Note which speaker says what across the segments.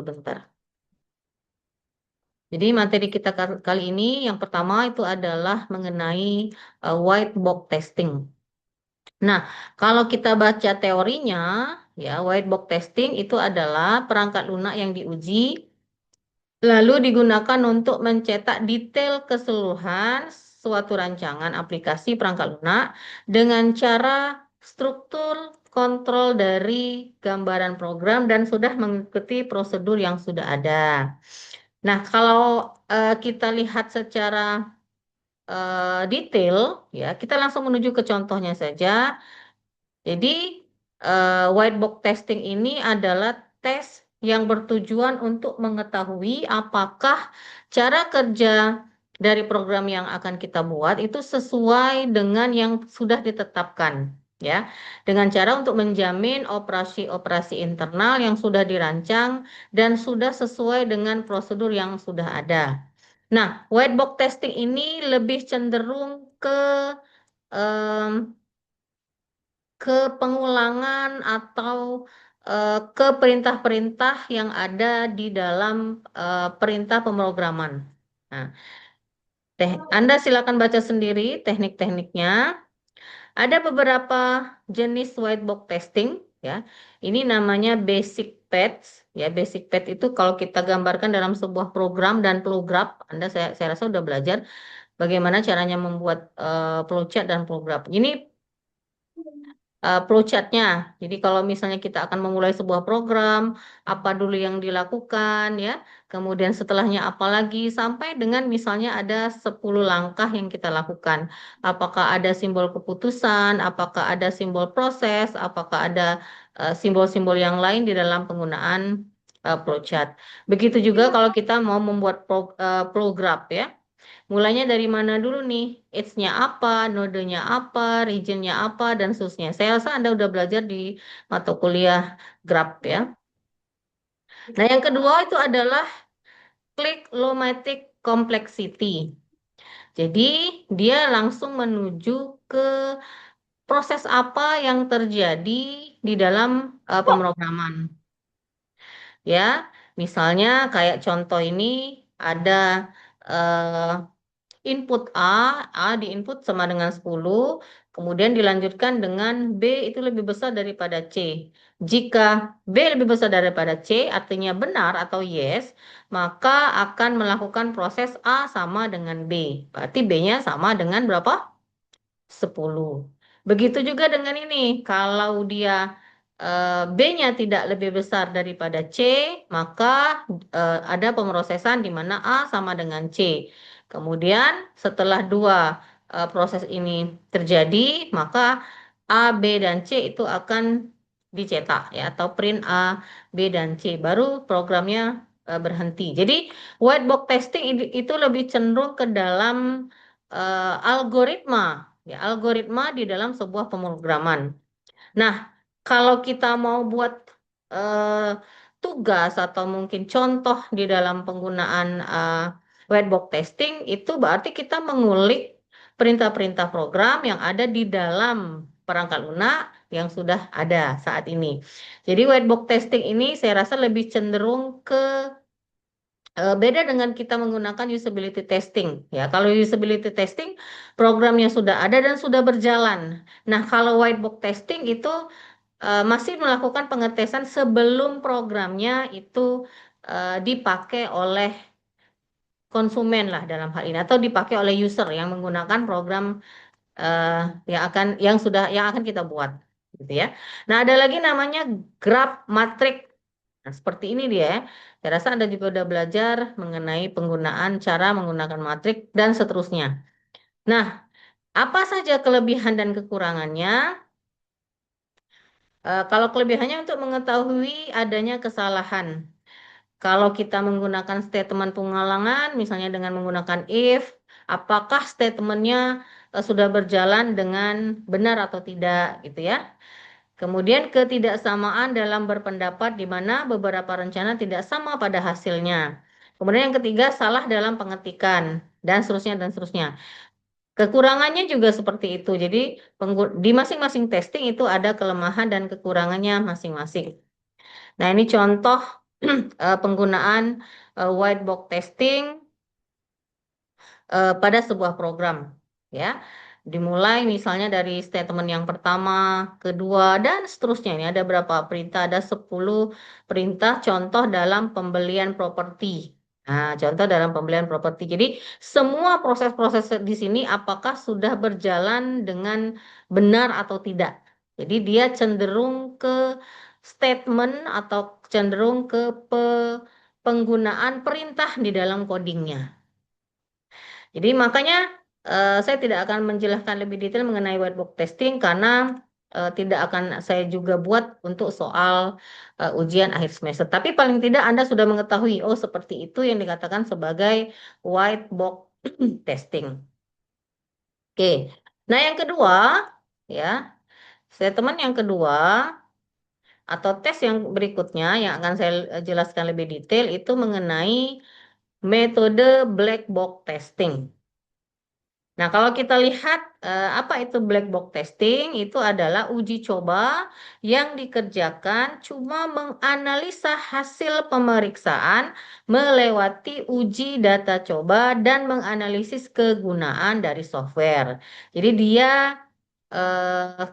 Speaker 1: sebentar. Jadi materi kita kali ini yang pertama itu adalah mengenai white box testing. Nah, kalau kita baca teorinya, ya white box testing itu adalah perangkat lunak yang diuji lalu digunakan untuk mencetak detail keseluruhan suatu rancangan aplikasi perangkat lunak dengan cara struktur kontrol dari gambaran program dan sudah mengikuti prosedur yang sudah ada. Nah, kalau kita lihat secara detail, ya kita langsung menuju ke contohnya saja. Jadi, white box testing ini adalah tes yang bertujuan untuk mengetahui apakah cara kerja dari program yang akan kita buat itu sesuai dengan yang sudah ditetapkan, ya. Dengan cara untuk menjamin operasi-operasi internal yang sudah dirancang dan sudah sesuai dengan prosedur yang sudah ada. Nah, white box testing ini lebih cenderung em, ke pengulangan atau ke perintah-perintah yang ada di dalam perintah pemrograman. Nah, Anda silakan baca sendiri teknik-tekniknya. Ada beberapa jenis white box testing, ya. Ini namanya basic patch, ya. Basic patch itu kalau kita gambarkan dalam sebuah program dan flowgraph, saya rasa sudah belajar bagaimana caranya membuat flowchart dan flowgraph. Ini flowchartnya. Jadi kalau misalnya kita akan memulai sebuah program, apa dulu yang dilakukan ya, kemudian setelahnya apa lagi, sampai dengan misalnya ada 10 langkah yang kita lakukan. Apakah ada simbol keputusan, apakah ada simbol proses, apakah ada simbol-simbol yang lain di dalam penggunaan flowchart. Begitu juga kalau kita mau membuat program ya. Mulainya dari mana dulu nih? Edge-nya apa, nodenya apa, region-nya apa, dan seterusnya. Saya rasa Anda udah belajar di mata kuliah graph ya. Nah, yang kedua itu adalah click-lomatic complexity. Jadi, dia langsung menuju ke proses apa yang terjadi di dalam pemrograman. Ya, misalnya kayak contoh ini ada eh, input A diinput sama dengan 10, kemudian dilanjutkan dengan B itu lebih besar daripada C. Jika B lebih besar daripada C, artinya benar atau yes, maka akan melakukan proses A sama dengan B. Berarti B-nya sama dengan berapa? 10. Begitu juga dengan ini, kalau dia B-nya tidak lebih besar daripada C, maka ada pemrosesan di mana A sama dengan C. Kemudian setelah dua proses ini terjadi, maka A, B, dan C itu akan dicetak ya atau print A, B, dan C. Baru programnya berhenti. Jadi white box testing itu lebih cenderung ke dalam algoritma, ya algoritma di dalam sebuah pemrograman. Nah, kalau kita mau buat eh, tugas atau mungkin contoh di dalam penggunaan white box testing, itu berarti kita mengulik perintah-perintah program yang ada di dalam perangkat lunak yang sudah ada saat ini. Jadi white box testing ini saya rasa lebih cenderung ke beda dengan kita menggunakan usability testing. Ya, kalau usability testing programnya sudah ada dan sudah berjalan. Nah, kalau white box testing itu masih melakukan pengetesan sebelum programnya itu dipakai oleh konsumen lah dalam hal ini atau dipakai oleh user yang menggunakan program eh, yang akan kita buat gitu ya. Nah, ada lagi namanya graph matrix. Nah, seperti ini dia ya. Saya rasa Anda juga udah belajar mengenai penggunaan cara menggunakan matrik dan seterusnya. Nah, apa saja kelebihan dan kekurangannya? Kalau kelebihannya untuk mengetahui adanya kesalahan. Kalau kita menggunakan statement pengulangan, misalnya dengan menggunakan if, apakah statementnya sudah berjalan dengan benar atau tidak, gitu ya. Kemudian ketidaksamaan dalam berpendapat di mana beberapa rencana tidak sama pada hasilnya. Kemudian yang ketiga, salah dalam pengetikan, dan seterusnya, dan seterusnya. Kekurangannya juga seperti itu. Jadi di masing-masing testing itu ada kelemahan dan kekurangannya masing-masing. Nah, ini contoh penggunaan white box testing pada sebuah program, ya. Dimulai misalnya dari statement yang pertama, kedua, dan seterusnya. Ini ada berapa perintah? Ada 10 perintah contoh dalam pembelian properti. Nah, contoh dalam pembelian properti. Jadi, semua proses-proses di sini apakah sudah berjalan dengan benar atau tidak. Jadi, dia cenderung ke statement atau cenderung ke penggunaan perintah di dalam codingnya. Jadi makanya saya tidak akan menjelaskan lebih detail mengenai whiteboard testing karena tidak akan saya juga buat untuk soal ujian akhir semester. Tapi paling tidak Anda sudah mengetahui, oh seperti itu yang dikatakan sebagai whiteboard testing. Oke. Nah, yang kedua, ya, statement yang kedua atau tes yang berikutnya yang akan saya jelaskan lebih detail itu mengenai metode black box testing. Nah, kalau kita lihat apa itu black box testing, itu adalah uji coba yang dikerjakan cuma menganalisa hasil pemeriksaan melewati uji data coba dan menganalisis kegunaan dari software. Jadi dia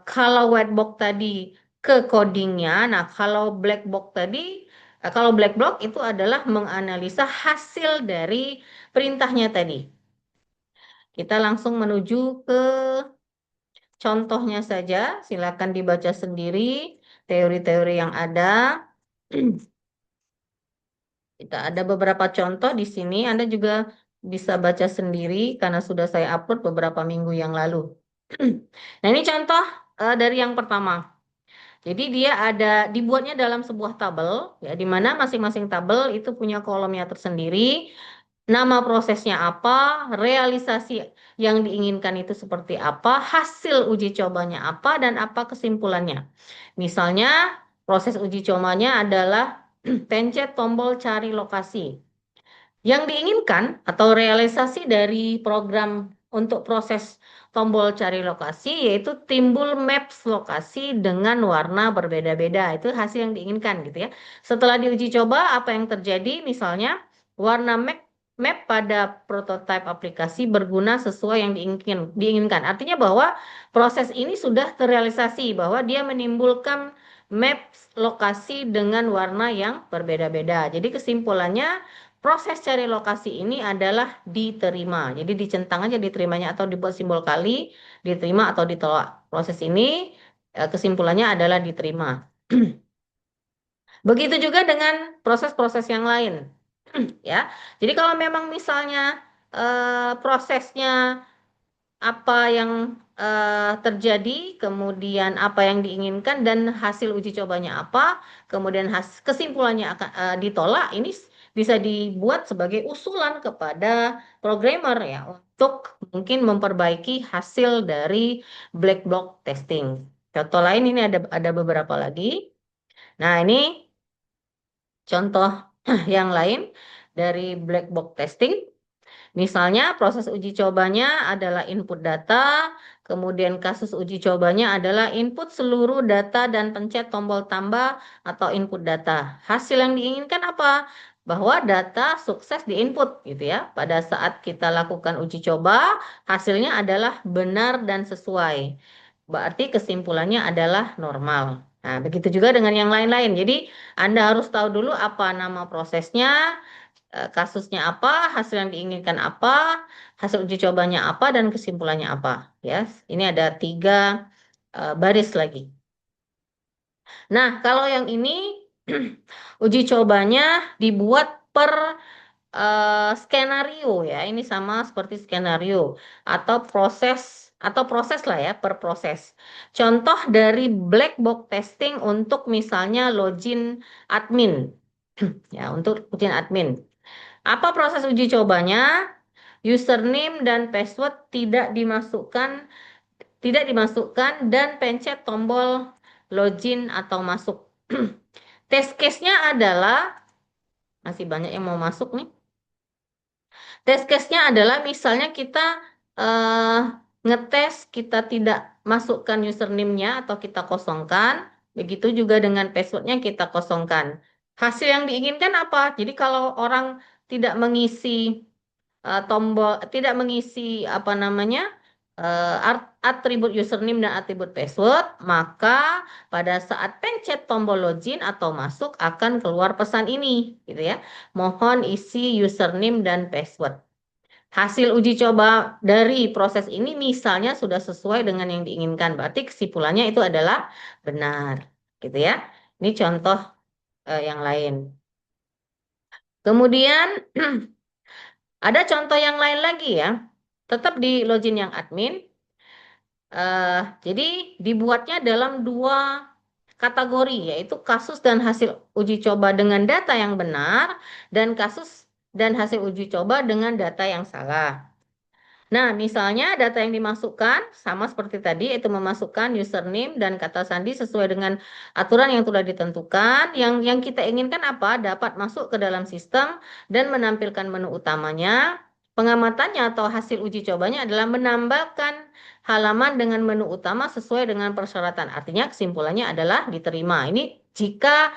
Speaker 1: kalau white box tadi ke codingnya, nah kalau black box tadi, kalau black box itu adalah menganalisa hasil dari perintahnya tadi. Kita langsung menuju ke contohnya saja. Silakan dibaca sendiri teori-teori yang ada. Kita ada beberapa contoh di sini. Anda juga bisa baca sendiri karena sudah saya upload beberapa minggu yang lalu. Nah, ini contoh dari yang pertama. Jadi dia ada dibuatnya dalam sebuah tabel, ya, di mana masing-masing tabel itu punya kolomnya tersendiri. Nama prosesnya apa, realisasi yang diinginkan itu seperti apa, hasil uji cobanya apa, dan apa kesimpulannya. Misalnya, proses uji cobanya adalah pencet tombol cari lokasi. Yang diinginkan atau realisasi dari program untuk proses tombol cari lokasi yaitu timbul maps lokasi dengan warna berbeda-beda. Itu hasil yang diinginkan gitu ya. Setelah diuji coba apa yang terjadi? Misalnya warna map pada prototipe aplikasi berguna sesuai yang diinginkan. Artinya bahwa proses ini sudah terrealisasi bahwa dia menimbulkan maps lokasi dengan warna yang berbeda-beda. Jadi kesimpulannya proses cari lokasi ini adalah diterima. Jadi dicentang aja diterimanya atau dibuat simbol kali, diterima atau ditolak. Proses ini kesimpulannya adalah diterima. Begitu juga dengan proses-proses yang lain. Ya. Jadi kalau memang misalnya prosesnya apa yang terjadi, kemudian apa yang diinginkan dan hasil uji cobanya apa, kemudian kesimpulannya akan ditolak, ini bisa dibuat sebagai usulan kepada programmer ya untuk mungkin memperbaiki hasil dari black box testing. Contoh lain ini ada beberapa lagi. Nah, ini contoh yang lain dari black box testing. Misalnya proses uji cobanya adalah input data, kemudian kasus uji cobanya adalah input seluruh data dan pencet tombol tambah atau input data. Hasil yang diinginkan apa? Bahwa data sukses diinput gitu ya. Pada saat kita lakukan uji coba, hasilnya adalah benar dan sesuai. Berarti kesimpulannya adalah normal. Nah, begitu juga dengan yang lain-lain. Jadi, Anda harus tahu dulu apa nama prosesnya, kasusnya apa, hasil yang diinginkan apa, hasil uji cobanya apa, dan kesimpulannya apa. Ya, ini ada 3 baris lagi. Nah, kalau yang ini uji cobanya dibuat per skenario ya. Ini sama seperti skenario atau proses lah ya, per proses. Contoh dari black box testing untuk misalnya login admin. Ya, untuk login admin. Apa proses uji cobanya? Username dan password tidak dimasukkan dan pencet tombol login atau masuk. Test case-nya adalah masih banyak yang mau masuk nih. Test case-nya adalah misalnya kita eh, ngetes kita tidak masukkan username-nya atau kita kosongkan, begitu juga dengan password-nya kita kosongkan. Hasil yang diinginkan apa? Jadi kalau orang tidak mengisi tombol, tidak mengisi apa namanya atribut username dan atribut password, maka pada saat pencet tombol login atau masuk akan keluar pesan ini, gitu ya. Mohon isi username dan password. Hasil uji coba dari proses ini misalnya sudah sesuai dengan yang diinginkan, berarti kesimpulannya itu adalah benar, gitu ya. Ini contoh yang lain. Kemudian ada contoh yang lain lagi ya. Tetap di login yang admin. Jadi dibuatnya dalam dua kategori, yaitu kasus dan hasil uji coba dengan data yang benar dan kasus dan hasil uji coba dengan data yang salah. Nah, misalnya data yang dimasukkan sama seperti tadi, itu memasukkan username dan kata sandi sesuai dengan aturan yang sudah ditentukan. Yang kita inginkan apa? Dapat masuk ke dalam sistem dan menampilkan menu utamanya. Pengamatannya atau hasil uji cobanya adalah menambahkan halaman dengan menu utama sesuai dengan persyaratan. Artinya kesimpulannya adalah diterima. Ini jika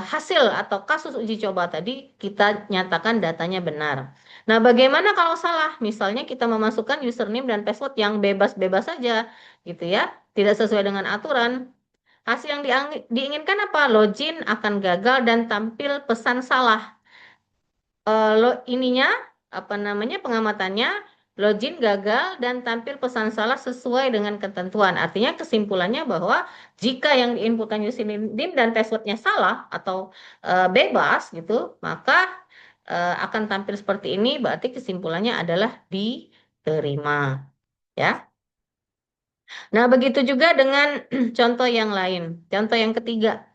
Speaker 1: hasil atau kasus uji coba tadi kita nyatakan datanya benar. Nah, bagaimana kalau salah? Misalnya kita memasukkan username dan password yang bebas-bebas saja, gitu ya, tidak sesuai dengan aturan. Hasil yang diinginkan apa? Login akan gagal dan tampil pesan salah. Ininya apa namanya pengamatannya login gagal dan tampil pesan salah sesuai dengan ketentuan. Artinya kesimpulannya bahwa jika yang diinputkan username dan passwordnya salah atau bebas gitu, maka akan tampil seperti ini. Berarti kesimpulannya adalah diterima, ya. Nah, begitu juga dengan contoh yang lain. Contoh yang ketiga.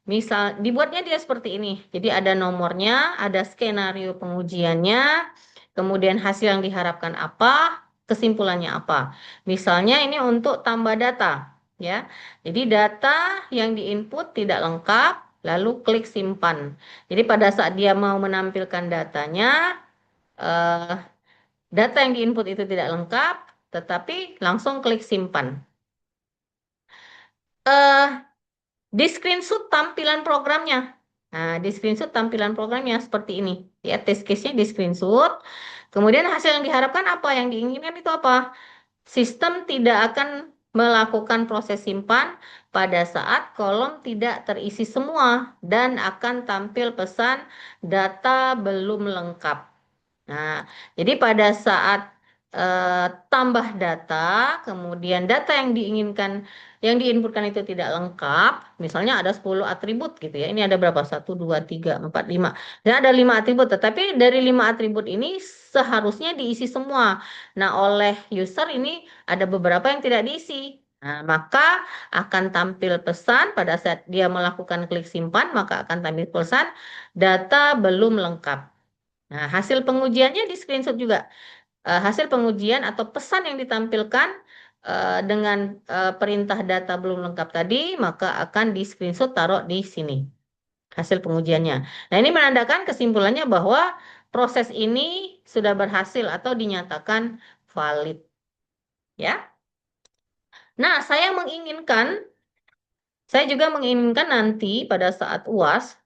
Speaker 1: Misal, dibuatnya dia seperti ini. Jadi ada nomornya, ada skenario pengujiannya, kemudian hasil yang diharapkan apa, kesimpulannya apa. Misalnya ini untuk tambah data, ya. Jadi data yang diinput tidak lengkap, lalu klik simpan. Jadi pada saat dia mau menampilkan datanya, eh, data yang diinput itu tidak lengkap, tetapi langsung klik simpan. Eh, Di screenshot tampilan programnya. Nah, di screenshot tampilan programnya seperti ini. Ya, test case-nya di screenshot. Kemudian hasil yang diharapkan apa? Yang diinginkan itu apa? Sistem tidak akan melakukan proses simpan pada saat kolom tidak terisi semua dan akan tampil pesan data belum lengkap. Nah, jadi pada saat tambah data, kemudian data yang diinginkan, yang diinputkan itu tidak lengkap, misalnya ada 10 atribut gitu ya. Ini ada berapa? 1, 2, 3, 4, 5. Dan ada 5 atribut, tetapi dari 5 atribut ini seharusnya diisi semua. Nah, oleh user ini ada beberapa yang tidak diisi. Nah, maka akan tampil pesan pada saat dia melakukan klik simpan, maka akan tampil pesan data belum lengkap. Nah, hasil pengujiannya di screenshot juga. Hasil pengujian atau pesan yang ditampilkan dengan perintah data belum lengkap tadi, maka akan di screenshot taruh di sini. Hasil pengujiannya. Nah, ini menandakan kesimpulannya bahwa proses ini sudah berhasil atau dinyatakan valid. Ya. Nah, saya juga menginginkan nanti pada saat UAS,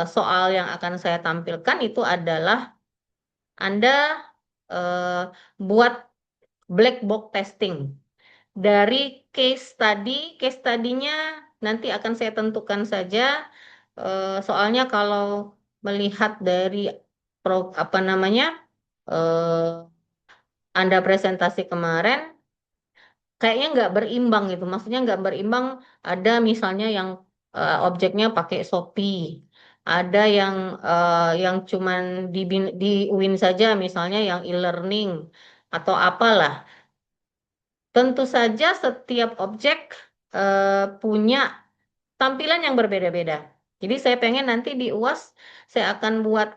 Speaker 1: soal yang akan saya tampilkan itu adalah Anda eh, buat black box testing dari case study-nya nanti akan saya tentukan saja. Soalnya kalau melihat dari apa namanya Anda presentasi kemarin kayaknya nggak berimbang gitu. Maksudnya nggak berimbang. Ada misalnya yang objeknya pakai Shopee, ada yang cuman di UIN saja, misalnya yang e-learning atau apalah. Tentu saja setiap objek punya tampilan yang berbeda-beda. Jadi saya pengen nanti di UAS saya akan buat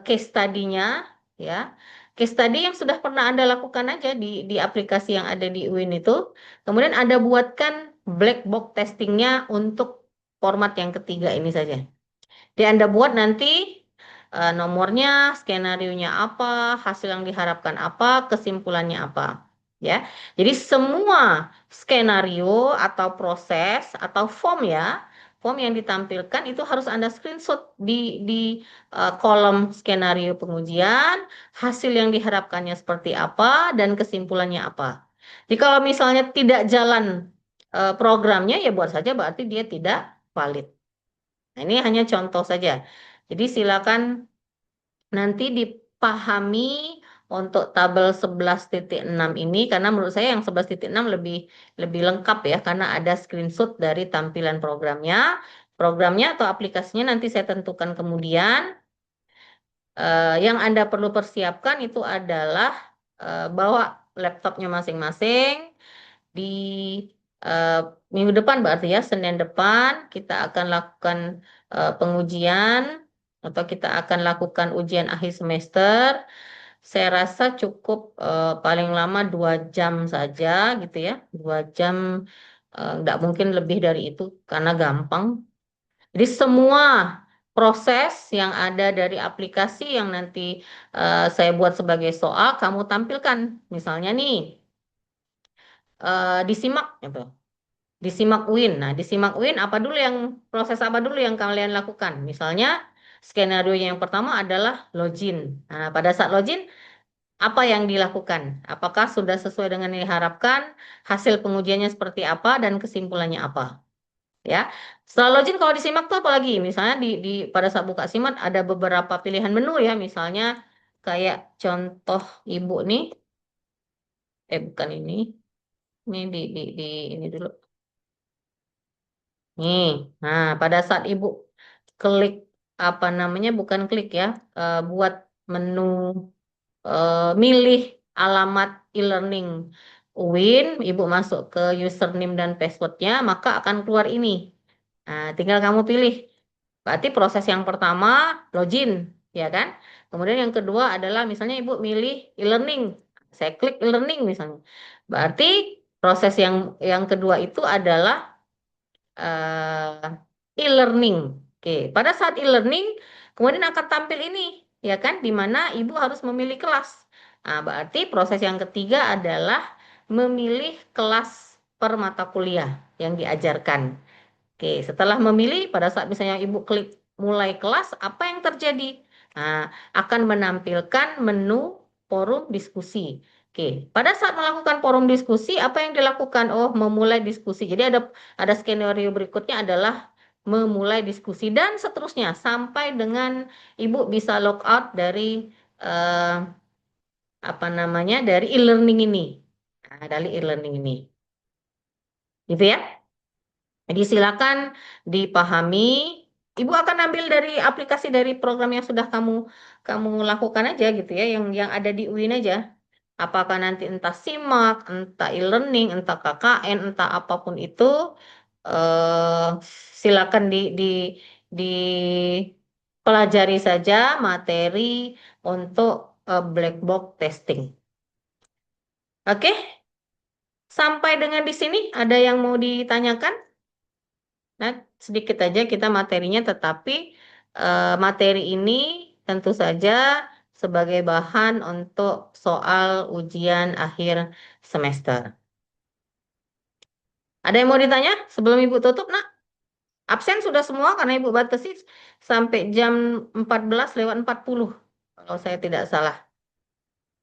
Speaker 1: case study-nya, ya. Case study yang sudah pernah Anda lakukan aja di aplikasi yang ada di UIN itu. Kemudian Anda buatkan black box testingnya untuk format yang ketiga ini saja. Jadi Anda buat nanti nomornya, skenario-nya apa, hasil yang diharapkan apa, kesimpulannya apa. Ya, jadi semua skenario atau proses atau form ya, form yang ditampilkan itu harus Anda screenshot di kolom skenario pengujian, hasil yang diharapkannya seperti apa, dan kesimpulannya apa. Jadi kalau misalnya tidak jalan programnya, ya buat saja berarti dia tidak valid. Nah, ini hanya contoh saja. Jadi silakan nanti dipahami untuk tabel 11.6 ini karena menurut saya yang 11.6 lebih lebih lengkap ya karena ada screenshot dari tampilan programnya. Programnya atau aplikasinya nanti saya tentukan kemudian. Yang Anda perlu persiapkan itu adalah bawa laptopnya masing-masing di eh, minggu depan berarti ya Senin depan kita akan lakukan pengujian atau kita akan lakukan ujian akhir semester. Saya rasa cukup paling lama 2 jam saja gitu ya, 2 jam nggak mungkin lebih dari itu karena gampang. Jadi semua proses yang ada dari aplikasi yang nanti saya buat sebagai soal kamu tampilkan. Misalnya nih disimak gitu. Disimak UIN. Nah, disimak UIN apa dulu yang proses apa dulu yang kalian lakukan? Misalnya skenario yang pertama adalah login. Nah, pada saat login apa yang dilakukan? Apakah sudah sesuai dengan yang diharapkan? Hasil pengujiannya seperti apa dan kesimpulannya apa? Ya. Setelah login kalau disimak tuh apa lagi? Misalnya di pada saat buka simak ada beberapa pilihan menu ya, misalnya kayak contoh Ibu nih, bukan ini. Ini di ini dulu. Nih, nah pada saat Ibu klik apa namanya bukan klik ya, buat menu milih alamat e-learning UIN, Ibu masuk ke username dan passwordnya, maka akan keluar ini. Nah, tinggal kamu pilih. Berarti proses yang pertama login, ya kan? Kemudian yang kedua adalah misalnya Ibu milih e-learning. Saya klik e-learning misalnya. Berarti proses yang kedua itu adalah e-learning. Oke, pada saat e-learning kemudian akan tampil ini, ya kan, di mana ibu harus memilih kelas. Nah, berarti proses yang ketiga adalah memilih kelas per mata kuliah yang diajarkan. Oke, setelah memilih, pada saat misalnya ibu klik mulai kelas, apa yang terjadi? Nah, akan menampilkan menu forum diskusi. Oke, pada saat melakukan forum diskusi, apa yang dilakukan? Oh, memulai diskusi. Jadi ada skenario berikutnya adalah memulai diskusi dan seterusnya sampai dengan ibu bisa log out dari eh, apa namanya dari e-learning ini. Nah, dari e-learning ini, gitu ya. Jadi silakan dipahami. Ibu akan ambil dari aplikasi dari program yang sudah kamu kamu lakukan aja gitu ya, yang ada di UIN aja. Apakah nanti entah SIMAK, entah e-learning, entah KKN, entah apapun itu, eh, silakan di pelajari saja materi untuk black box testing. Oke, sampai dengan di sini ada yang mau ditanyakan? Nah, sedikit aja kita materinya, tetapi materi ini tentu saja sebagai bahan untuk soal ujian akhir semester. Ada yang mau ditanya sebelum Ibu tutup, nak? Absen sudah semua karena Ibu batasi sampai jam 14:40 kalau saya tidak salah.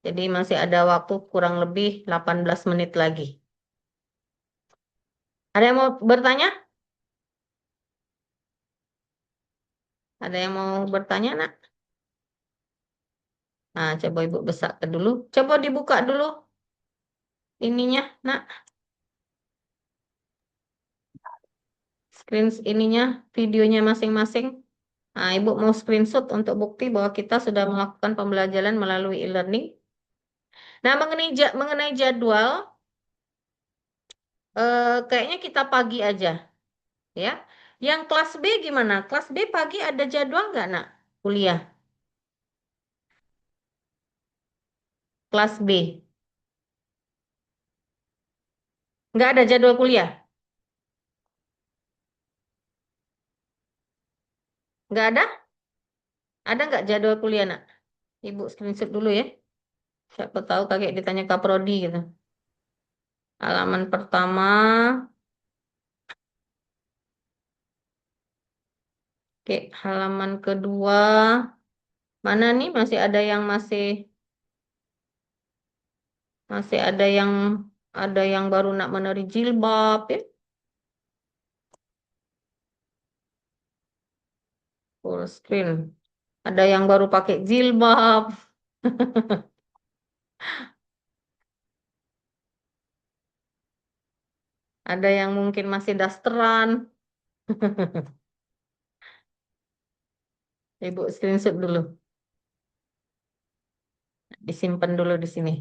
Speaker 1: Jadi masih ada waktu kurang lebih 18 menit lagi. Ada yang mau bertanya? Ada yang mau bertanya, nak? Nah, coba Ibu besarkan dulu. Coba dibuka dulu ininya, nak. Screen ininya, videonya masing-masing. Nah, Ibu mau screenshot untuk bukti bahwa kita sudah melakukan pembelajaran melalui e-learning. Nah, mengenai jadwal, kayaknya kita pagi aja, ya. Yang kelas B gimana? Kelas B pagi ada jadwal nggak, nak? Kuliah. Kelas B. Nggak ada jadwal kuliah? Nggak ada? Ada nggak jadwal kuliah, nak? Ibu screenshot dulu ya. Siapa tahu kakek ditanya kaprodi gitu. Halaman pertama. Oke, halaman kedua. Mana nih masih ada yang masih ada yang baru nak meneri jilbab ya. Full screen. Ada yang baru pakai jilbab. Ada yang mungkin masih dasteran. Ibu screenshot dulu. Disimpan dulu di sini.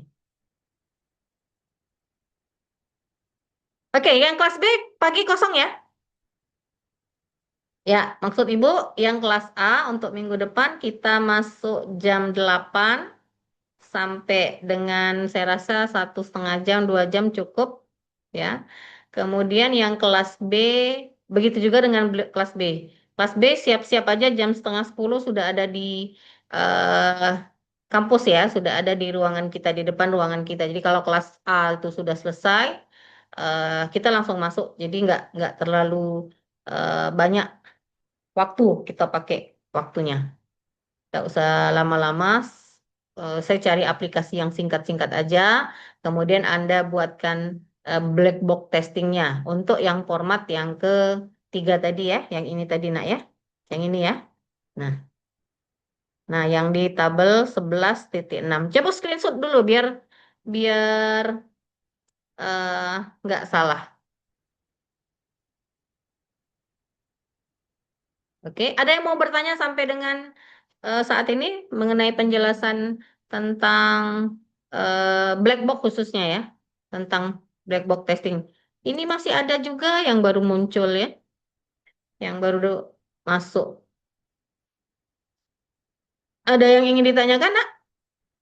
Speaker 1: Oke, yang kelas B pagi kosong ya? Ya, maksud Ibu yang kelas A untuk minggu depan kita masuk jam 8 sampai dengan saya rasa 1,5 jam, 2 jam cukup ya. Kemudian yang kelas B, begitu juga dengan kelas B. Kelas B siap-siap aja jam setengah 10 sudah ada di eh, kampus ya, sudah ada di ruangan kita, di depan ruangan kita. Jadi kalau kelas A itu sudah selesai, kita langsung masuk. Jadi nggak terlalu banyak waktu kita pakai waktunya. Nggak usah lama-lama. Saya cari aplikasi yang singkat-singkat aja. Kemudian Anda buatkan black box testingnya untuk yang format yang ketiga tadi ya, yang ini tadi nak ya, yang ini ya. Nah, nah yang di tabel 11.6. Coba screenshot dulu biar biar eh, nggak salah. Oke, ada yang mau bertanya sampai dengan saat ini mengenai penjelasan tentang black box khususnya ya, tentang black box testing. Ini masih ada juga yang baru muncul ya, yang baru masuk. Ada yang ingin ditanyakan, Nak,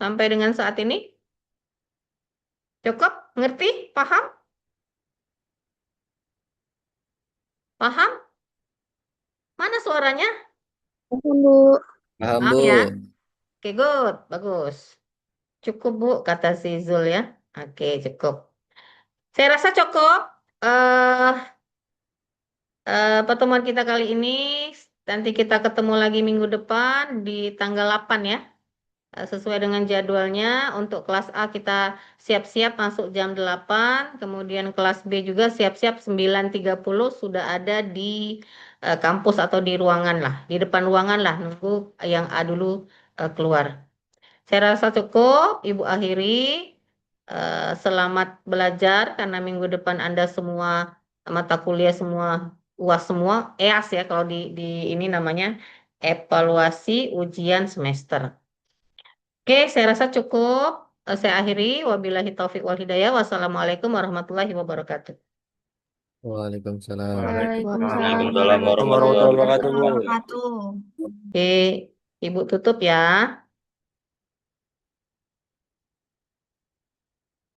Speaker 1: sampai dengan saat ini? Cukup? Ngerti? Paham? Paham? Mana suaranya?
Speaker 2: Paham, Bu.
Speaker 3: Paham,
Speaker 1: Paham
Speaker 3: Bu.
Speaker 1: ya? Oke, good. Bagus. Cukup, Bu, kata si Zul ya. Oke, cukup. Saya rasa cukup. eh Pertemuan kita kali ini, nanti kita ketemu lagi minggu depan di tanggal 8 ya. Sesuai dengan jadwalnya, untuk kelas A kita siap-siap masuk jam 8, kemudian kelas B juga siap-siap 9.30 sudah ada di kampus atau di ruangan lah, di depan ruangan lah, nunggu yang A dulu keluar. Saya rasa cukup, Ibu akhiri. Selamat belajar karena minggu depan Anda semua mata kuliah semua UAS semua, EAS ya kalau di ini namanya evaluasi ujian semester. Oke, saya rasa cukup. Saya akhiri. Wabillahi taufik wal hidayah. Wassalamualaikum warahmatullahi wabarakatuh.
Speaker 3: Waalaikumsalam.
Speaker 2: Waalaikumsalam
Speaker 4: Waalaikumsalam
Speaker 2: warahmatullahi
Speaker 4: warahmatullahi
Speaker 3: Warahmatullahi
Speaker 4: wabarakatuh, Bu.
Speaker 2: wabarakatuh.
Speaker 1: Oke, Ibu tutup ya.